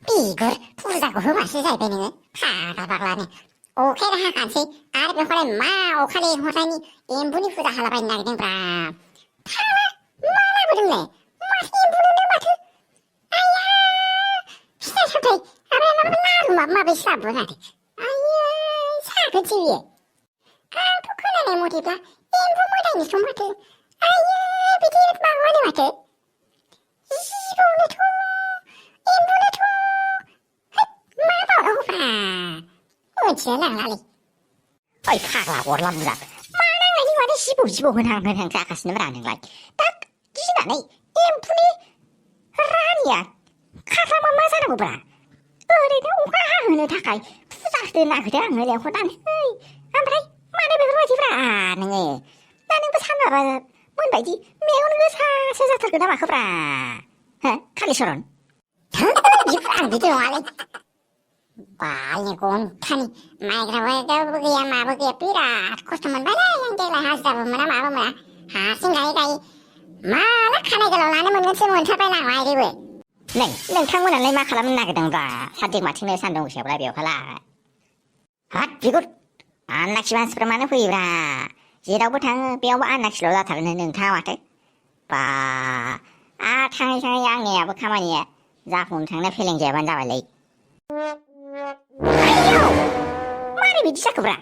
बिगुर बुरजाखौ होमारसो जाहैबाय नोङो फाग्ला फाग्लानो अखाया हाखानोसै आरो बेखौलाय मा अखा लेंहरनायनि एम्बुनि फुजा खालामबायनो नागिरदोंब्रा फाग्ला मा लाबोदोंलाय माथो एम्बुनोनो माथो आइया फिथाइ सामथाइ आरो लारु माबा माबिसो लाबोबाय माथो आइयै सागोनसो बियो आंथ' खोनानाय मथेब्ला एम्बु मोदायनिसो माथो आइयै बिदि माबानो माथो जिबौनोथ' एम्बुनोथ' मा बावनांगौब्रा मिथिनो नांलालै ओइ फाग्ला अरला बुरजा मा नांनायनि माथो जिबौ होनहां जागासिनोब्रा नोंलाय दा गिनानै एम्बुनि रानिया खाख्लाबा मा जानांगौब्रा ओरैनो अखा हाहोनो थाखाय फुजा होनो नागिरदों आङो लेंहरनानै ओमफ्राय मानो बेफोरबायदिब्रा नोङो दा नोंबो सानबाबा मोनबायदि मेगन गोसासो जाथारगोन ना माखोब्रा हो कालिचरन आं बिदि नङालै बायगन थानि माइग्राबो गैया माबो गैया बिराद खस्थ' मोनबायलै आं देग्लाय हाजिराबो मोना माबो मोना हारसिं गायै माला खानाय गोलाव लानो मोनगोनसो मोनथारबाय आं माइरिबो नोंथांमोनालाय मा खालामनो नागिरदोंब्रा सादिक माथिंनो सान्दुं गोसायावलाय बेवहालाय हाट बिगुर आननाखि मानसिफ्रा मानो फैयोब्रा जेरावबो थाङो बेयावबो आननाखिल' जाथारो नोंथाङा माथो बा थाङै आंनियाबो खामानिया जाफुंनो थांना फेलें जायाबानो जाबायलै आयौ मारै बिदि जाखोब्रा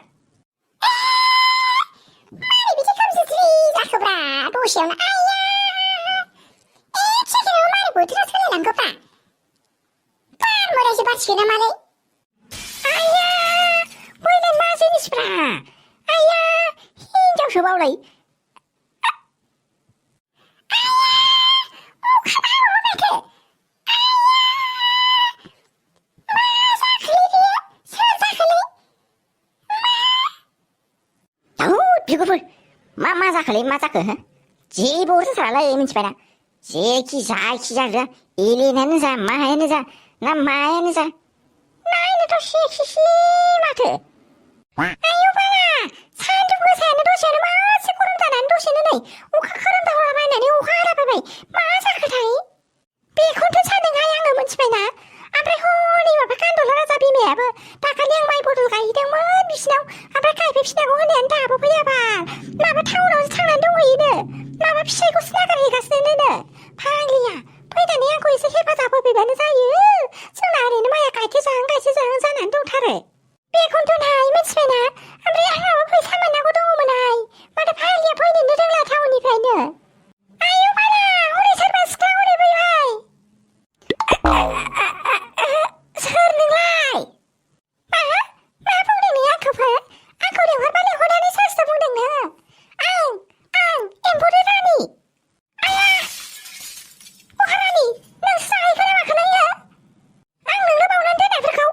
मारै बिदि खोमसिथि जाखोब्रा दसेयावनो आइया एक सेकेन्डाव मारै बोथोरा सोलायलांखोब्रा बार मोदायसो बारसिगोन नामालै आइया बैलाय मा जिनिसब्रा आइया हिनजावसो बावलाय बिगुरफोर मा जाखोलै मा जाखो हो जेबो अरजाथारालै मिथिबायना जेखि जाया एलियेनानो जा मायानो जा ना मायानो जा नायनोथ' सेक्सिसो माथो आयौ बाला सान्दुं गोसायानो दसेयानो मासे गरम जानानै दसेनो नै अखा खोरोमदावलाबायनानै अखा हालाबायबाय मा जाखोथाय बेखौनोथ' सानदोंहाय आङो मिथिबायना ओमफ्राय हनै माबा गान्दुला राजा बिमायाबो दाखालि आं माइ बदल गायहैदोंमोन बिसिनाव ओमफ्राय गायफैफिनांगौ होननायानो दाबो फैयाबा माबा टाउनावसो थांनानै दंहैयोनो माबा फिसाइखौसो नागिरहैगासिनो फाग्लिया फैनानै आंखौ एसे हेफाजाब होफैबानो जायो जोंना ओरैनो माइया गायथे जाहां जानानै दंथारो बेखौनोथ'हाय मिथिबायना ओमफ्राय आंनाबो फैसा मोननांगौ दङमोनहाय माथो फाग्लिया फैनोनो रोंला टाउननिफ्रायनो आयौ बाला हरै सोरबा सिख्ला हरै फैबाय सोर नोंलाय मा बुंदों नों आंखौ लेंहरबा लेंहरनानै सोर बुंदों नोङो आं एम्बुनि रानि आया महारानि नोंसो जाहैखो ना माखो नोङो आं नोंनो बावनानै दोननायफोरखौ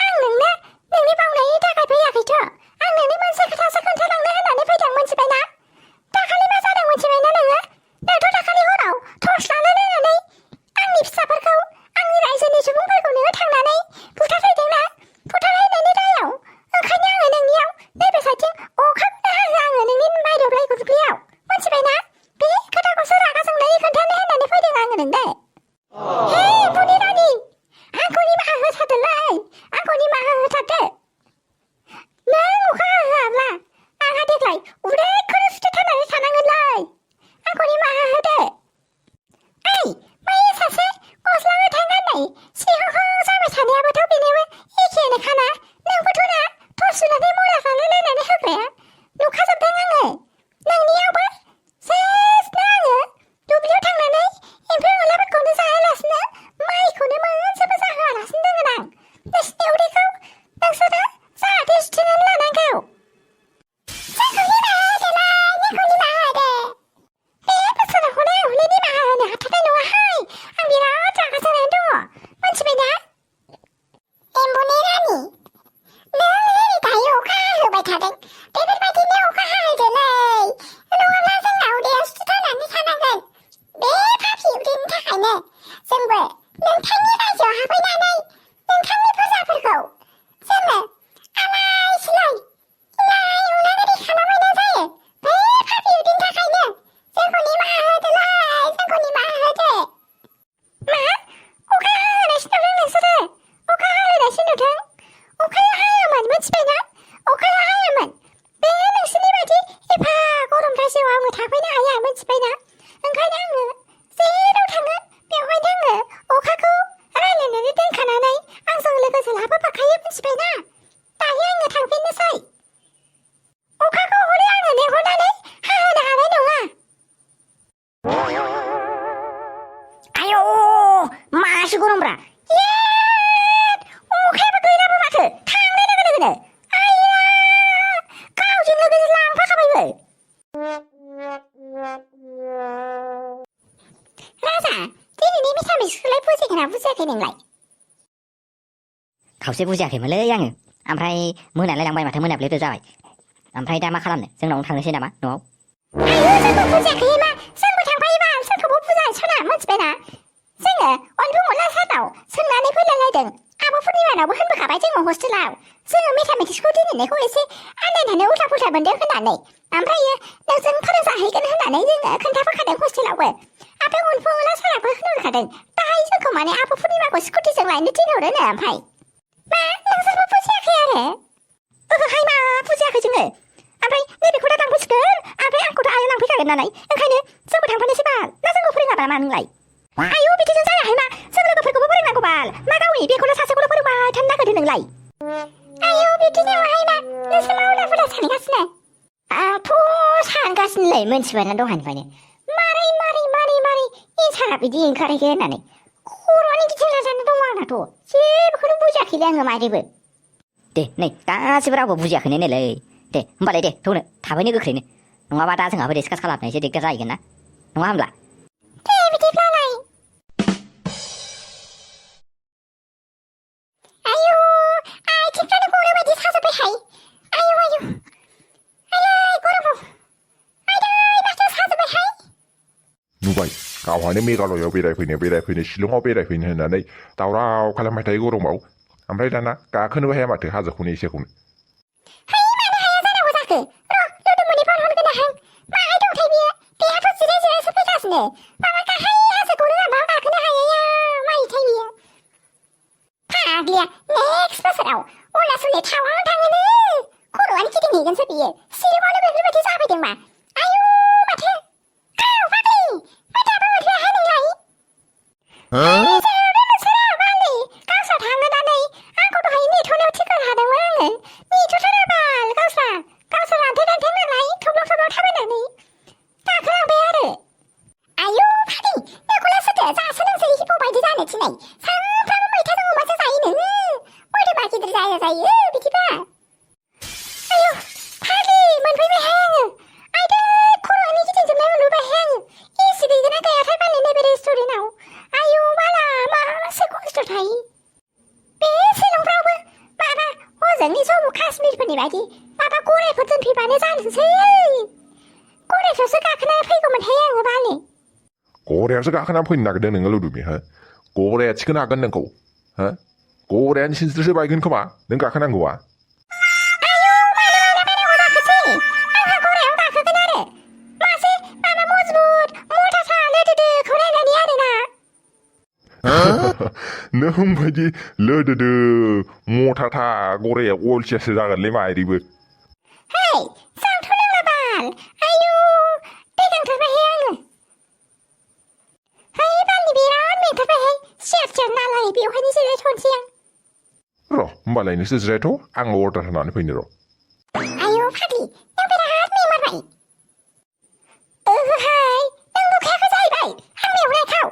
आं नोंनो नोंनि बावनायनि थाखाय फैयाखैथ' आं नोंनो मोनसे खोथासो खोन्थालांनो होननानै फैदों मोनथिबायना दाखालि मा जादों मोनथिबायना नोंथ' दाखालि हराव टर्च लानो रोंनानै आंनि फिसाफोरखौ आंनि रायजोनि सुबुंफोरखौ नोङो थांनानै बुथारहैदोंना बुथारहैनायनि दायाव ओंखायनो आङो नोंनियाव नैबे साइडथिं अखा हाहो आङो नोंनि माइ दब्लाय दुब्लियाव मोनथिबायना बे खोथाखौसो रागा जोंनानै खोन्थानो होननानै फैदों आङो नोंनो हे एम्बुनि रानि आंखौ निमाहा होथारदोलै आंखौ निमाहा होथारदो नों अखा हाहोआब्ला आंहा देग्लाय उदैखौनो सुथेथारनानै थानांगोनलै आंखौ निमाहा होदो ओइ बै सासे गस्ला गोथां गाननाय सिहाव जाबाय थानायाबोथ' बेनोबो एखेयानोखाना नोंबोथ' ना टर्च सुनानै मरा लालायलायनानै होग्राया नुखाजोबदों आङो नोंनियावबो सेसनो आङो दुब्लियाव थांनानै एम्फौ एनलाफोरखौनो जायालासिनो माइखौनो मोनसेबो जाहोआलासिनो दोनगोन आं नोंसिनि उदैखौ नोंसोरो जाहाथे सुथेनानै लानांगौ जोंखौ निमाहा होदोलाय नोंखौ निमाहा होदो बे बोसोराव हले निमाहा होनो हाथारनाय नङाहाय आं बिराद रागा जोंनानै दङ मोनथिबायना एम्बुनि रानि नों जेरै दायो अखा हाहोबाय थादों बेफोरबायदिनो अखा हाहोदोलै नङाब्ला जोंना उदैया सुथेथारनानै थानांगोन बे फाफि उदैनि थाखायनो जोंबो नोंथांनि रायजोआव हाबफैनानै नोंथांनि फुजाफोरखौ जोङो आलाय सिलाय एवनानै दै खालामहैनाय जायो बे फाफि उदैनि थाखायनो जोंखौ निमाहा होदोलाय जोंखौ निमाहा होदो मा अखा सानदुंसो गरमब्रा अखायाबो गैलाबो माथो थांनाय लोगो लोगोनो आइया गावजों लोगोसे लांफाखाबायबो राजा दिनैनि मिसामिसखौलाय बुजिगोना बुजियाखै नोंलाय खावसे बुजियाखैमोनलै आङो ओमफ्राय मोनालाय लांबाय माथो मोनाब्लिबो जाबाय ओमफ्राय दा मा खालामनो जोंनावनो थांनोसै नामा न'आव आयौ जोंबो बुजियाखै मा जोंबो थांफायोबा सोरखौबो बुजायसना मोनथिबायना जोङो अनबुं अनला सानाव सोंनानै फैलायलायदों आब' पुर्निमानावबो होनबोखाबाय जोङो हस्टेलाव जोङो मेथामेटिक्सखौ दिनैनिखौ एसे आन्दायनानै उल्था पुल्था मोनदों होननानै ओमफ्रायो नोंजों फोरोंजाहैगोन होननानै जोङो खोन्थाफैखादों हस्टेलावबो ओमफ्राय अनबुं अनला साराबो होनहरखादों दाहाय जोंखौ माने आब' पुर्निमाखौ स्कुटिजों लायनो थिनहरोनो ओमफ्राय मा नोंसोरबो बुजियाखै आरो ओहोहाय मा बुजियाखै जोङो ओमफ्राय नैबेखौ दा लांफैसिगोन ओमफ्राय आंखौथ' आयौ लांफैखागोन नालाय ओंखायनो जोंबो थांफानोसै बाल ना जोंखौ फोरोङाबा मा नोंलाय आयौ बिदिजों जायाहाय मा जों लोगोफोरखौबो फोरोंनांगौ बाल मा गावनि बेखौल' सासेखौल' फोरोंबाय थानो नागिरदों नोंलाय आयौ बिदि नङाहाय मा नोंसोर मा उला फुला सानगासिनो आंथ' सानगासिनोलै मोनथिबायना दहायनिफ्रायनो मारै एन्सारा बिदि ओंखारहैखो होननानै खर'आनो गिदिंला जाना दङ आंनाथ' जेबोखौनो बुजियाखैलै आङो मारैबो दे नै गासिबो रावबो बुजियाखैनो नैलै दे होमबालाय दे थौनो थाबैनो गोख्रैनो नङाबा दा जोंहाबो डिसकास खालामनो एसे दिगदार जाहैगोन ना नङा होमब्ला दे बिदिब्लालाय आयौ आथिंफ्रानो गनो बायदि साजोब्बायहाय आयौ आयै गरमाव आयदै माथो साजोब्बायहाय नुबाय गावहानो मेघालयआव बेरायफैनो शिलंआव बेरायफैनो होननानै दावराव खालामबाय थायो गरमाव ओमफ्राय दाना गाखोनोबो हाया माथो हाजोखौनो एसेखौनो है मानो हाया जानांगौ जाखो र' लोदोमोननि फन हरगोन आं माहाय दंथाय बियो बेहाथ' जिराय जिरायसो फैगासिनो माबा गाहाय हाजोखौनो माबा गाखोनो हायाया मायोथाय बियो फाग्लिया नेक्स्ट बोसोराव अरुणाचलनि टावां थाङोनो खर'आनो गिदिंहैगोनसो बियो शिलंआवनो बेफोरबायदि जाफैदोंमा आयौ माथो आव फाग्लि मा दाबो मोनफैयाहाय नोंलाय जेबो मोनसोरा बालनि गावस्रा थांगोनानै आंखौ दहाय नेथ'नायाव थिखोन हादोंमोन आङो नेथ'थारा बाल गावस्रा रान्थें नालाय थब्ल' थाबायनानै गाखोलांबाय आरो आयौ फाग्लि नोंखौलाय सोरथो जासो नोंसोर हिप' बायदि जानो थिननाय सानफ्रामबो मैथाजों अमासो जायो नोङो मोदोमा गिदिर जायो बिदिबा आयौ फाग्लि मोनफैबायहाय आङो आयदै खर'आनो गिदिंजोबनाय मोनबोबायहाय आङो एसि गैगोना गैयाथाय बालनि नैबे रेस्टुरेन्टआव आयौ माला मासे खस्थ'थाय बे शिलंफ्रावबो माबा हजोंनि जम्मु काश्मीरफोरनि बायदि माबा गरायफोर दोनफैबानो जानोसै गरायफ्रावसो गाखोना फैगौमोनहाय आङो बालनि गरायावसो गाखोना फैनो नागिरदों नोङो लुदुमि हो गराया थिखोनो हागोन नोंखौ हो गरायानो सिनस्रिसो बायगोन खोमा नों गाखोनांगौआ आयौ मानो बायनांगौ जाखोसै आंहा गरायाव गाखोगोन आरो मासे माबा मजबुत मथासा लोदोदोखौ नायनानै आरोना नों बायदि लोदोदो मथाथा गराया अलसियासो जागोनलै मायरिबो है जांथ' नंला बाल आयौ दै गांथारबायहाय आङो है बालनि बिराद मेंथारबायहाय सियार नालाय बेवहायनो जिरायथ'नोसै आं र' होमबालाय नोंसोर जिरायथ' आं अर्डार होनानै फैनो र' आयौ फाग्लि नों बिराद मेंमारबाय ओहोहाय नों नुखायाखै जाहैबाय आं मेंनायखाव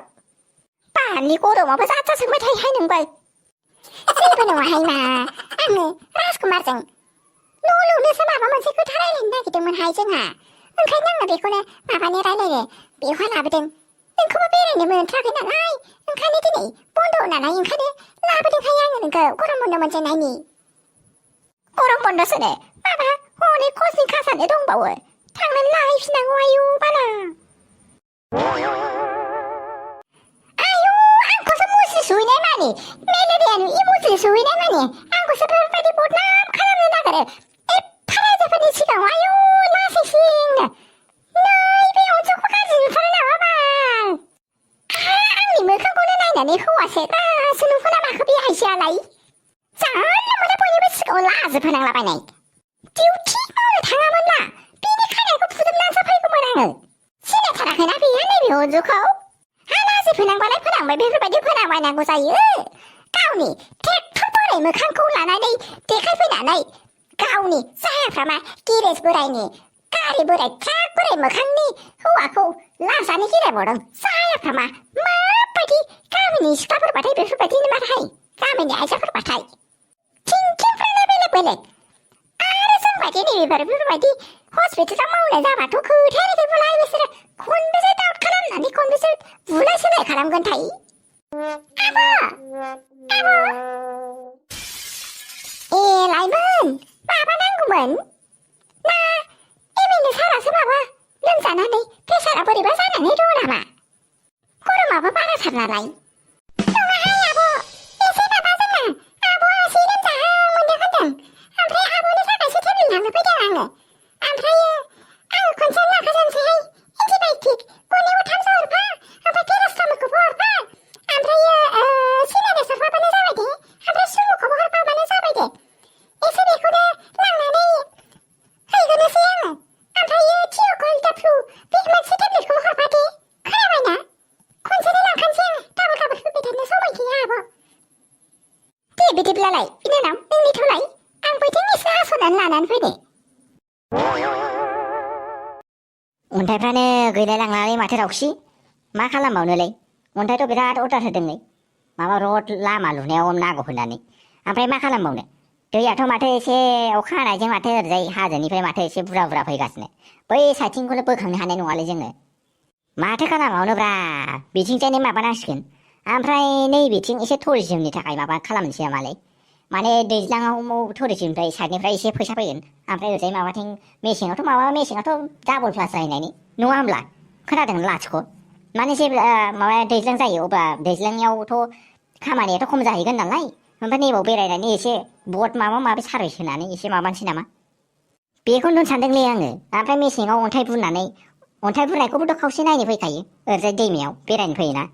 बालनि गरमावबो जात सोंबाय थायोहाय नोंबो जेबो नङाहाय मा आङो राजकुमारजों न' लुनोसो माबा मोनसे खोथा रायलायनो नागिरदोंमोनहाय जोंहा ओंखायनो आङो बेखौनो माबानो रायलायनो बेवहाय लाबोदों नोंखौबो बेरायनो मोनथाराखै नालाय ओंखायनो दिनै बन्द' नालाय ओंखायनो लाबोदोंहाय आङो नोंखौ गरम बन्द' मोनजेननायनि गरम बन्द'सोनो माबा हनै कचिं क्लासानो दंबावो थांनानै लाहैफिननांगौ आयु बाला आयु आंखौसो मुस्रि सुहैनाय मानि मेलेरियानि मुस्रि सुहैनाय मानि आंखौसो बेफोरबायदि बदनाम खालामनो नागिरो एफा रायजोफोरनि सिगाङाव आयु लासिंसिंनो नैबे अनजौखौ गाज्रि नुथारो नामा बाल आंनि मोखांखौनो नायनानै हौवासेग्रासो नुखोना माखो बे आइजोआलाय जानला मोनला बयनिबो सिगाङाव लाजि फोनांलाबायनाय डिउटि मावनो थाङामोनब्ला बेनि खानायखौ फुदुंनानैसो फैगौमोन आङो सिनायथाराखैना बेयो नैबे अनजौखौ हा लाजि फोनांबालाय फोनांबाय बेफोरबायदि फोनांबायनांगौ जायो गावनि ट्रेक्टर बोराय मोखांखौ लानानै देखायफैनानै गावनि जायाफ्रामा गेरेज बोरायनि गारि बोराय ट्राक बोराय मोखांनि हौवाखौ लाजानो गिरायबावदों जायाफ्रामा माबायदि गामिनि सिख्लाफोरबाथाय बेफोरबायदिनो माथाय गामिनि आइजोफोरबाथाय थिंकिंफ्रानो बेलेग बेलेग आरो जोंबायदि बेफोरबायदि हस्पिटालाव मावनाय जाबाथ' खोथायानो बुलाय बिसोरो खनबेसे दाउट खालामनानै खनबेसे बुलाय सोलाय खालामगोन थाय ए लाइमोन माबा नांगौमोन ना एमएलए सारासो माबा लोमजानानै प्रेसारा बोरैबा जानानै दङ नामा गरमाबो बाराथार नालाय नङाहाय आब' एसे माबा जोंना आब'आ एसे लोमजाहां मोनदों होनदों ओमफ्राय आब'नि थाखायसो टेब्लेट लांनो फैदों आङो ओमफ्रायो आङो खनसेनो लाखाजोबनोसैहाय एन्टिबायटिक गनायाव 3 हरफा ओमफ्राय पेरासिटामलखौबो हरफा ओमफ्रायो सिनारेस्ट हरफाबानो जाबाय दे ओमफ्राय सुमुखौबो हरफाबानो जाबाय दे एसे बेखौनो लांनानै हैगोनोसै आङो ओमफ्रायो थियकल डेफ्लु बे मोनसे टेब्लेटखौ हरफा दे खोनाबायना खनसेनो लांखानोसै आङो डाबल डाबल होबाय थानो समाय गैया आब' दे बिदिब्लालाय बिनानाव नोंनिथ'लाय आं बैथिं एसे हास'नानै लानानै फैदो अन्थाइफ्रानो गैलाय लांलालै माथो रावखि मा खालामबावनोलै अन्थाइथ' बिराद अर्डार होदोंनै माबा रड लामा लुनायाव नांगौ होननानै ओमफ्राय मा खालामबावनो दैयाथ' माथो एसे अखा हानायजों माथो ओरैजाय हाजोनिफ्राय माथो एसे बुरजा बुरजा फैगासिनो बै साइथिंखौनो बोखांनो हानाय नङालै जोङो माथो खालामबावनोब्रा बिथिंजायनो माबानांसिगोन ओमफ्राय नैबेथिं एसे टुरिजिमनि थाखाय माबा खालामनोसै नामालै माने दैज्लाङाव टुरिजिमनिफ्राय साइडनिफ्राय एसे फैसा फैगोन ओमफ्राय ओरैजाय माबाथिं मेसेङावथ' डाबल प्लास जाहैनायनि नङा होमब्ला खोनादों लाथिख' माने जेब्ला माबा दैज्लां जायो अब्ला दैज्लांनियावथ' खामानियाथ' खम जाहैगोन नालाय ओमफ्राय नैबाव बेरायनानै एसे बट माबा माबि सार्भिस होनानै एसे माबानोसै नामा बेखौनो सानदोंलै आङो ओमफ्राय मेसेङाव अन्थाइ बुरनायखौबोथ' खावसे नायनो फैखायो ओरैजाय दैमायाव बेरायनो फैयोना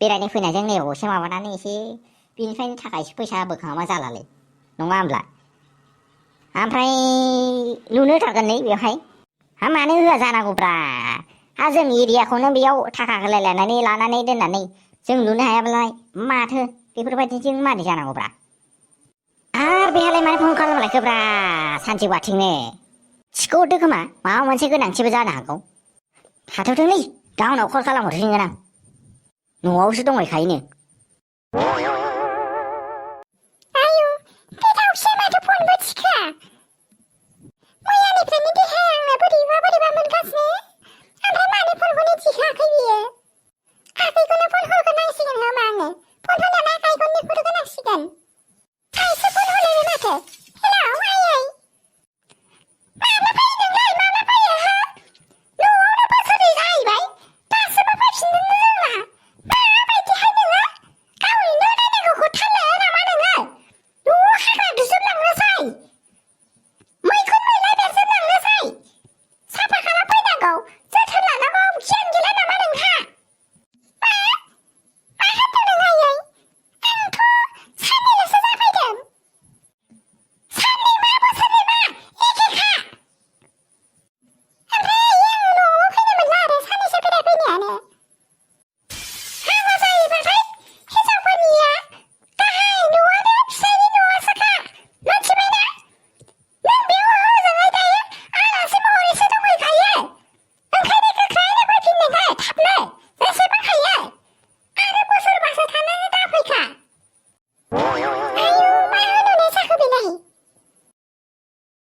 बेरायनो फैनायजों नैबाव एसे माबानानै एसे बिनिफ्रायनो थाखा एसे फैसा बोखाङाबा जालालै नङा होमब्ला ओमफ्राय लुनो होथारगोन नै बेवहाय मानो होआ जानांगौब्रा जोंनि एरियाखौनो बेयाव थाखा होलायलायनानै लानानै दोननानै जों लुनो हायाब्लालाय माथो बेफोरबायदिजों मारै जानांगौब्रा आरो बेहालाय मानो फन खालामलायखोब्रा सानसेबाथिंनो थिखोहरदो खोमा माबा मोनसे गोनांथिबो जानो हागौ थाथ'थोंलै दा उनाव कल खालामहरफिनगोन आं न'आवसो दंहैखायोनो